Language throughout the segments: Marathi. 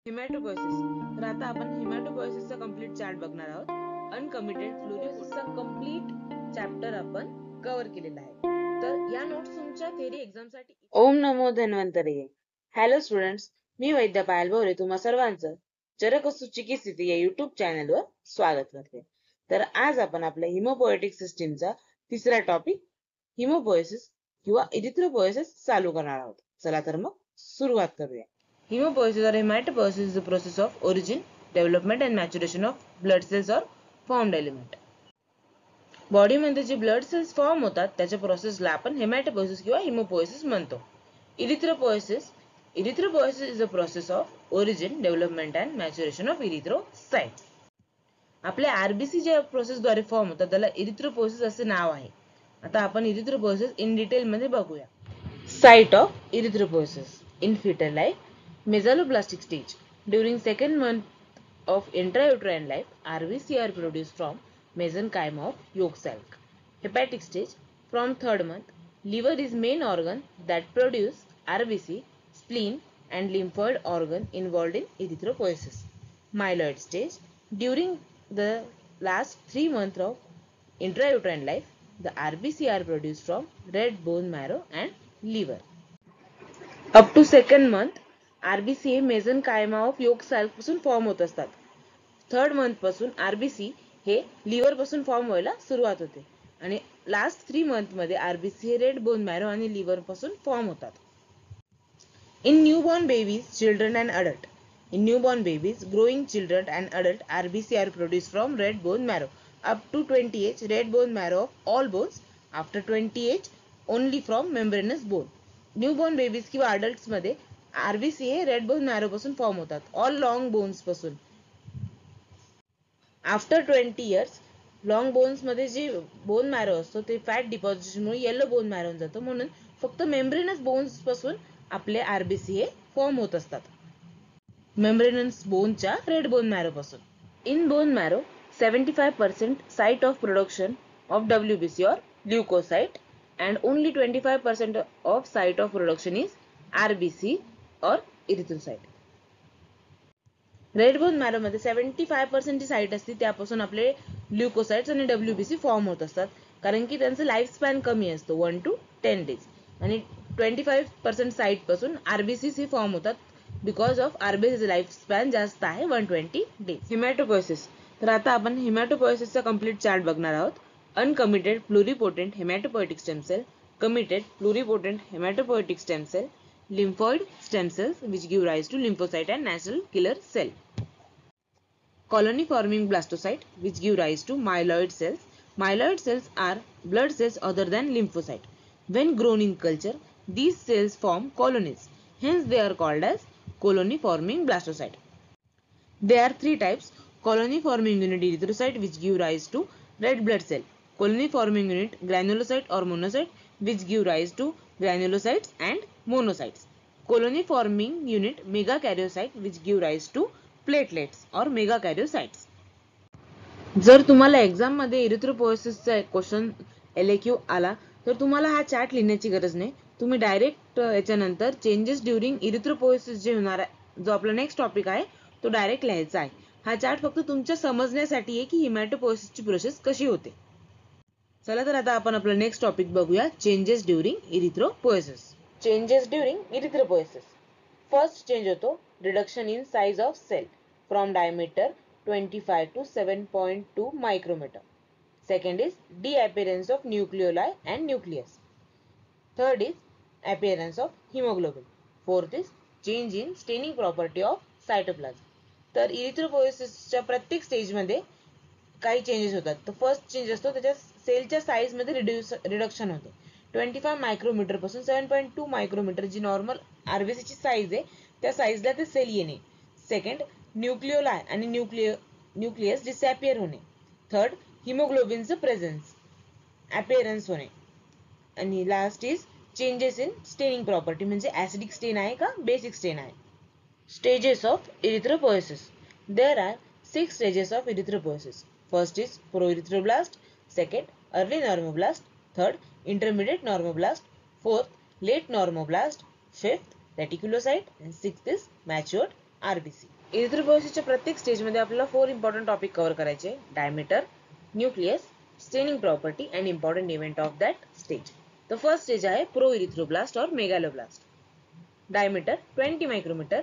हिमॅटोपोएसिस. तर आता आपण हिमॅटोपोएसिसचा कंप्लीट चार्ट बघणार आहोत. अनकमिटेड फ्लोरोसिसचा कंप्लीट चॅप्टर आपण कव्हर केलेला आहे. तर या नोट्स तुमच्या थेरी एक्झामसाठी. ओम नमो धन्वंतरी. हॅलो स्टुडंट्स, मी वैद्य पायल भोरे तुम्हा सर्वांचं चरकसूचीची स्थिती या युट्यूब चॅनलवर स्वागत करते. तर आज आपण आपल्या हिमोपोएटिक सिस्टीमचा तिसरा टॉपिक हिमोपोएसिस किंवा इरिथ्रोपोएसिस चालू करणार आहोत. चला तर मग सुरुवात करूया. Hemopoiesis or hematopoiesis is the process of origin, development and maturation of blood cells or formed element. Body मध्ये जे ब्लड सेल्स फॉर्म होतात त्याच्या प्रोसेसला आपण हेमॅटोपोएसिस किंवा हिमोपोएसिस म्हणतो. Erythropoiesis is a process of origin, development and maturation of erythrocytes. आपल्या आरबीसी ज्या प्रोसेसद्वारे फॉर्म होतात त्याला इरिथ्रोपोएसिस असे नाव आहे. आता आपण इरिथ्रोपोएसिस इन डिटेल मध्ये बघूया. Site of erythropoiesis in fetal life. Mesoloblastic stage. During second month of intrauterine life, RBC are produced from mesenchyma of yolk cell. Hepatic stage. From third month, liver is main organ that produce RBC, spleen and lymphoid organ involved in erythropoiesis. Myeloid stage. During the last 3 months of intrauterine life, the RBC are produced from red bone marrow and liver. Up to second month RBC हे मेसेनकायमा ऑफ योक सेल पासून फॉर्म होत असतात. थर्ड मंथ पासून आरबीसी हे लिव्हर पासून फॉर्म व्हायला सुरुवात होते आणि लास्ट 3 मंथ मध्ये आरबीसी हे रेड बोन मॅरो आणि लिव्हर पासून फॉर्म होतात. In newborn babies, children and adult. In newborn babies, growing children and adult, RBC are produced from red bone marrow. Up to 20 age, red bone marrow of all bones. After 20 age, only from membranous bone. Newborn babies किंवा अडल्ट्स मध्ये आरबीसी हे रेड बोन मॅरो पासून फॉर्म होतात, ऑल लॉंग बोन्स पासून. आफ्टर 20 इयर्स, लॉंग बोन्स मध्ये जे बोन मॅरो असतो ते फॅट डिपॉझिशनमुळे येलो बोन मॅरो होऊन जातो, म्हणून फक्त मेम्ब्रेनस बोन्स पासून आपले आरबीसी हे फॉर्म होत असतात. मेम्ब्रेनस बोनच्या रेड बोन मॅरो पासून. In bone marrow 75% site of production of WBC और leucocyte and only 25% of site of production is RBC or erythrocyte. Red bone marrow मध्ये 75% ची साइट असते, त्यापासून आपले ल्युकोसाइट्स आणि डब्ल्यूबीसी फॉर्म होत असतात, कारण की त्यांचं लाईफ स्पॅन कमी असतो 1 to 10 डेज, आणि 25% साइट पासून आरबीसी फॉर्म होतात because of RBC life span जास्त आहे 120 डेज. हिमॅटोपोएसिस. तर आता आपण हिमॅटोपोएसिसचा कंप्लीट चार्ट बघणार आहोत. Uncommitted pluripotent hematopoietic stem cell, committed pluripotent hematopoietic stem cell, lymphoid stem cells which give rise to lymphocyte and natural killer cell. Colony forming blastocyte which give rise to myeloid cells. Myeloid cells are blood cells other than lymphocyte. When grown in culture, these cells form colonies. Hence they are called as colony forming blastocyte. There are 3 types. Colony forming unit erythrocyte which give rise to red blood cell. Colony forming unit granulocyte or monocyte which give rise to granulocytes and monocytes. Colony forming unit megakaryocyte which give rise to platelets or megakaryocytes. जर तुम्हाला एक्झाम मध्ये इरिथ्रोपोएसिसचा क्वेश्चन एलक्यू आला तर तुम्हाला हा चार्ट लिहिण्याची गरज नाही. तुम्ही डायरेक्ट याच्यानंतर चेंजेस ड्यूरिंग इरिथ्रोपोएसिस जे होणार आहे, जो आपला नेक्स्ट टॉपिक आहे, तो डायरेक्ट लिहायचा आहे. हा चार्ट फक्त तुमच्या समजण्यासाठी आहे की हिमॅटोपोएसिसची प्रोसेस कशी होते. चला तर आता आपण आपला नेक्स्ट टॉपिक बघूया, changes during erythropoiesis. Changes during erythropoiesis. First change होतो reduction in size of cell from diameter 25 to 7.2 micrometer. Second is deappearance of nucleoli and nucleus. Third is appearance of hemoglobin. Fourth is change in staining property of cytoplasm. तर इरिथ्रोपोएसिसच्या प्रत्येक स्टेज मध्ये काही चेंजेस होतात. तर फर्स्ट चेंज असतो त्याच्या सेलच्या साइज मध्ये रिडक्शन होते. 25 मायक्रोमीटर पासून 7.2 मायक्रोमीटर जी नॉर्मल आरबीसी ची साइज आहे त्या साइजला ते सेल येणे. सेकंड, न्यूक्लियोलाय आणि न्यूक्लियस डिसअपियर होणे. थर्ड, हिमोग्लोबिनचं प्रेझेन्स, अपीअरन्स होणे. आणि last is changes in staining property, म्हणजे ऍसिडिक स्टेन आहे का बेसिक स्टेन आहे. Stages of erythropoiesis. There are 6 stages of erythropoiesis. First is proerythroblast, second early normoblast, third intermediate normoblast, fourth late normoblast, fifth reticulocyte, and sixth is matured RBC. इरिथ्रोपोएसिसच्या प्रत्येक स्टेजमध्ये आपल्याला 4 इम्पॉर्टंट टॉपिक कव्हर करायचे. Diameter, nucleus, staining property and important event of that stage. तर फर्स्ट स्टेज आहे प्रो इरिथ्रोब्लास्ट और megaloblast. Diameter 20 micrometer.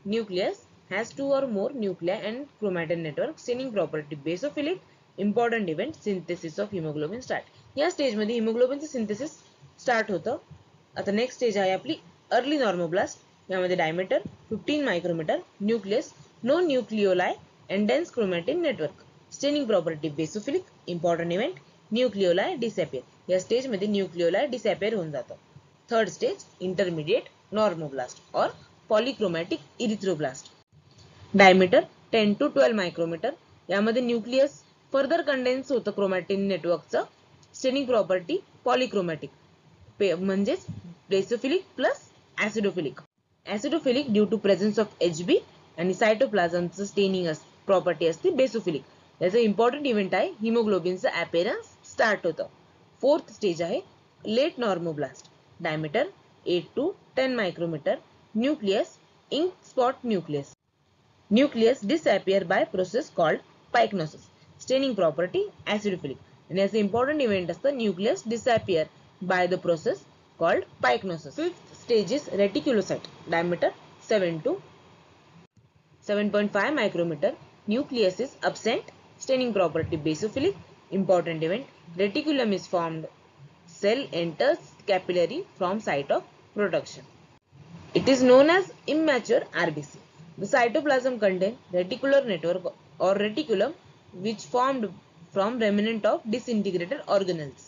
Nucleus has 2 or more nuclei and chromatin network. Staining property basophilic. Important event synthesis of hemoglobin start. या स्टेज मध्ये हिमोग्लोबिनचं सिंथेसिस स्टार्ट होतं. आता नेक्स्ट स्टेज आहे आपली अर्ली नॉर्मोब्लास्ट. यामध्ये diameter 15 micrometre, nucleus no nucleoli and dense chromatin network. Staining property basophilic. Important event nucleoli disappear. या स्टेज मध्ये न्यूक्लियोलाई डिसअपियर होऊन जातं. थर्ड स्टेज इंटरमिडिएट नॉर्मोब्लास्ट और polychromatic erythroblast. Diameter 10 to 12 micrometre. यामध्ये न्यूक्लियस फर्दर कंडेन्स होतं क्रोमॅटिन नेटवर्कचं. स्टेनिंग प्रॉपर्टी पॉलीक्रोमॅटिक म्हणजेच basophilic plus acidophilic. Acidophilic due to presence of HB आणि सायटोप्लाझमचं स्टेनिंग प्रॉपर्टी असते बेसोफिलिक. याचं इम्पॉर्टंट इव्हेंट आहे हिमोग्लोबिनचं अपीअरन्स स्टार्ट होतं. फोर्थ स्टेज आहे late normoblast. Diameter 8 to 10 micrometer. Nucleus ink spot nucleus. Nucleus disappear by process called pycnosis. Staining property acidophilic. And as important event असतं nucleus disappear by the process called pycnosis. Fifth stage is reticulocyte. Diameter 7 to 7.5 micrometer. Nucleus is absent. Staining property basophilic. Important event reticulum is formed. Cell enters capillary from site of production. It is known as immature RBC. The cytoplasm contains reticular network or reticulum which formed from remnant of disintegrated organelles.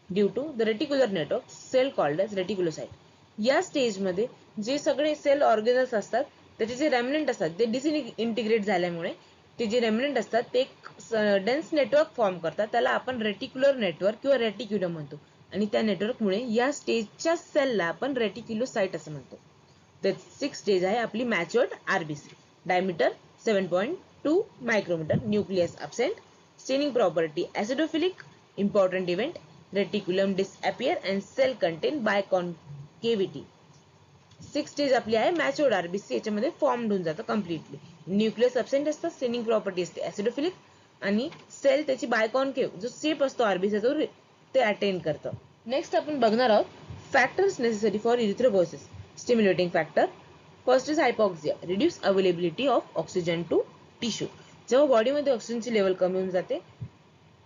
Due to the reticular network, cell called as reticulocyte. या स्टेज मध्ये जे सगळे सेल ऑर्गेनल्स असतात त्याचे जे रेमनंट असतात ते डिसइंटिग्रेट झाल्यामुळे ते जे रेमनंट असतात ते एक डेन्स नेटवर्क फॉर्म करतात. त्याला आपण रेटिक्युलर नेटवर्क किंवा रेटिक्युलम म्हणतो. आणि त्या नेटवर्कमुळे या स्टेजच्या सेलला आपण रेटिक्युलोसाइट असं म्हणतो. तर सिक्स्थ स्टेज आहे आपली matured RBC. Diameter 7.2 micrometre. Nucleus absent. Staining property acidophilic. Important event reticulum disappear and cell contain biconcavity. Sixth stage आपली आहे मॅच्युअर्ड आरबीसी. याच्यामध्ये फॉर्म होऊन जातं कम्प्लिटली. न्यूक्लियस अब्सेंट असतं. स्टेनिंग प्रॉपर्टी असते ऍसिडोफिलिक आणि सेल त्याची बायकॉन्केव्ह जो शेप असतो आरबीसीचा ते अटेंड करतं. नेक्स्ट आपण बघणार आहोत factors necessary for erythropoiesis. Stimulating factor. First is hypoxia. Reduce availability of oxygen to tissue. जेव्हा बॉडीमध्ये ऑक्सिजनची लेवल कमी होऊन जाते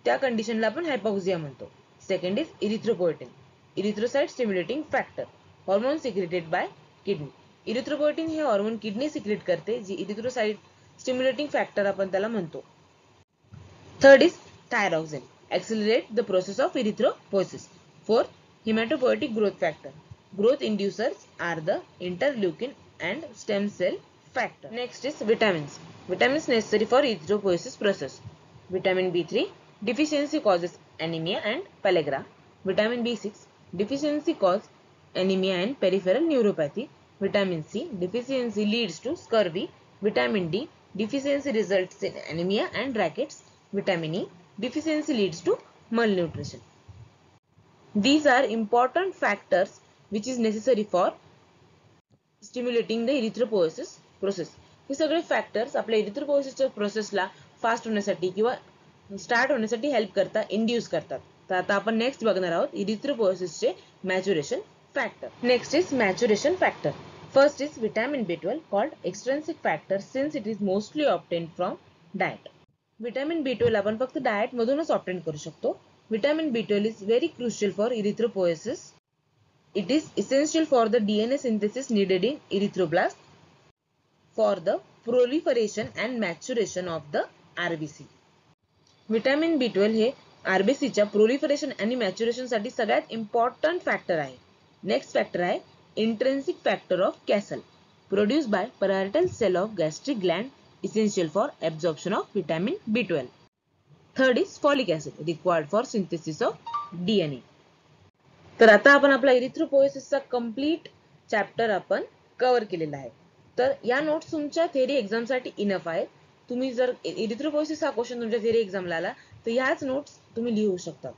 त्या कंडिशनला आपण हायपॉक्सिया म्हणतो. Second is erythropoietin. Erythrocyte stimulating factor. Hormone secreted by kidney. Erythropoietin हे हॉर्मोन किडनी सिक्रेट करते जी इरिथ्रोसाइट स्टिम्युलेटिंग फॅक्टर आपण त्याला म्हणतो. Third is thyroxine. Accelerate the process of erythropoiesis. Fourth, hematopoietic growth factor. Growth inducers are the interleukin and stem cell factor. Next is vitamins. Vitamins necessary for erythropoiesis process. Vitamin B3 deficiency causes anemia and pellagra. Vitamin B6 deficiency causes anemia and peripheral neuropathy. Vitamin C deficiency leads to scurvy. Vitamin D deficiency results in anemia and rickets. Vitamin E deficiency leads to malnutrition. These are important factors which is necessary for stimulating the erythropoiesis process. हे सगळे फॅक्टर्स आपल्या इरिथ्रोपोएसिसच्या प्रोसेसला फास्ट होण्यासाठी किंवा स्टार्ट होण्यासाठी हेल्प करतात, इंड्यूस करतात. तर आता आपण नेक्स्ट बघणार आहोत इरिथ्रोपोएसिसचे maturation factor. Next is maturation factor. First is vitamin B12 called extrinsic factor since it is mostly obtained from diet. Vitamin B12 आपण फक्त डाएट मधूनच ऑब्टेन करू शकतो. Vitamin B12 is very crucial for erythropoiesis. It is essential for the DNA synthesis needed in erythroblast for the proliferation and maturation of the RBC. Vitamin B12 हे आरबीसीच्या प्रोलिफरेशन आणि मॅच्युरेशन साठी सगळ्यात इम्पॉर्टंट फॅक्टर आहे. नेक्स्ट फॅक्टर आहे intrinsic factor of Castle produce by parietal cell of gastric gland essential for absorption of vitamin B12. Third is folic acid required for synthesis of DNA. तर आता आपण आपला इरिथ्रोपोएसिसचा कंप्लीट चॅप्टर आपण कव्हर केलेला आहे. तर या नोट्स तुमच्या थेरी एक्झाम साठी इनफ आहेत. तुम्ही जर इरिथ्रोपोएसिस हा क्वेश्चन तुमच्या थेरी एक्झामला आला तर ह्याच नोट्स तुम्ही लिहू शकतात.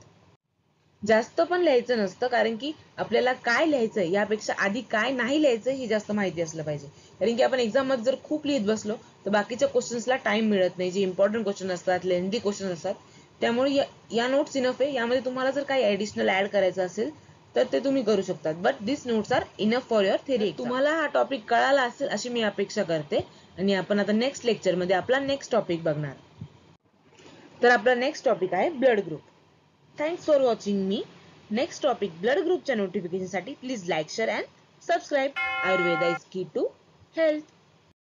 जास्त पण लिहायचं नसतं कारण की आपल्याला काय लिहायचं यापेक्षा आधी काय नाही लिहायचं ही जास्त माहिती असलं पाहिजे. कारण की आपण एक्झाम मध्ये जर खूप लिहित बसलो तर बाकीच्या क्वेश्चन्सला टाइम मिळत नाही, जे इम्पॉर्टंट क्वेश्चन असतात, लेंथी क्वेश्चन असतात. त्यामुळे या नोट्स इनफ आहे. यामध्ये तुम्हाला जर काही ऍडिशनल ऍड करायचं असेल तर ते तुम्ही करू शकतात, but this notes are enough for your theory. तुम्हाला हा टॉपिक कळाला असेल अशी मी अपेक्षा करते आणि आपण आता नेक्स्ट लेक्चर मध्ये आपला नेक्स्ट टॉपिक बघणार. तर आपला नेक्स्ट टॉपिक आहे blood group. Thanks for watching मी. नेक्स्ट टॉपिक ब्लड ग्रुपच्या नोटिफिकेशनसाठी please like, share and subscribe. Ayurveda is key to health.